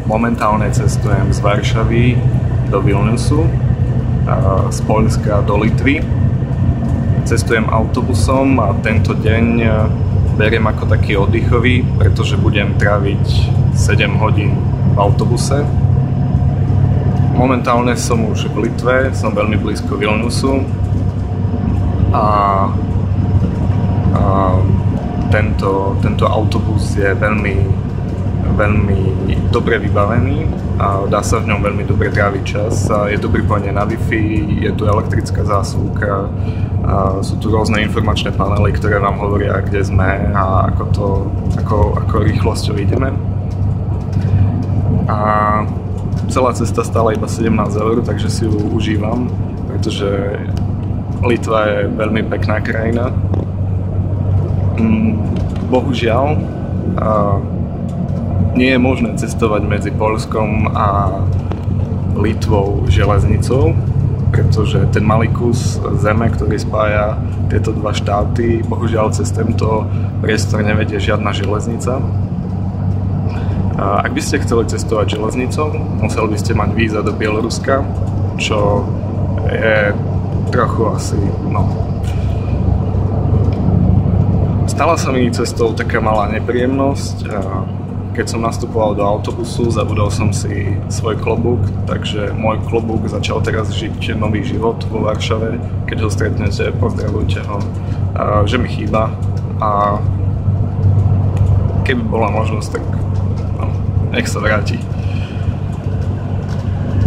Momentálne cestujem z Varšavy do Vilniusu, z Poľska do Litvy. Cestujem autobusom a tento deň beriem ako taký oddychový, pretože budem tráviť 7 hodín v autobuse. Momentálne som už v Litve, som veľmi blízko Vilniusu a tento autobus je veľmi dobre vybavený a dá sa v ňom veľmi dobre tráviť čas. Je to pripojené na Wi-Fi, je tu elektrická zásuvka, sú tu rôzne informačné panely, ktoré vám hovoria, kde sme a ako rýchlosťou ideme. A celá cesta stála iba 17 €, takže si ju užívam, pretože Litva je veľmi pekná krajina. Bohužiaľ, nie je možné cestovať medzi Poľskom a Litvou železnicou, pretože ten malý kus zeme, ktorý spája tieto dva štáty, bohužiaľ cez tento priestor nevedie žiadna železnica. Ak by ste chceli cestovať železnicou, museli by ste mať víza do Bieloruska, čo je trochu asi, Stala sa mi cestou taká malá nepríjemnosť. Keď som nastupoval do autobusu, zabudol som si svoj klobúk, takže môj klobúk začal teraz žiť nový život vo Varšave. Keď ho stretnete, pozdravujte ho, že mi chýba. A keby bola možnosť, tak nech sa vráti.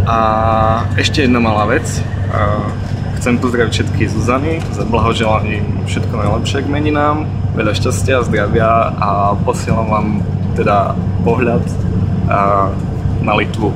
A ešte jedna malá vec. Chcem pozdraviť všetky Zuzany, zablahoželám im všetko najlepšie k meninám, veľa šťastia, zdravia a posielam vám teda pohľad na Litvu.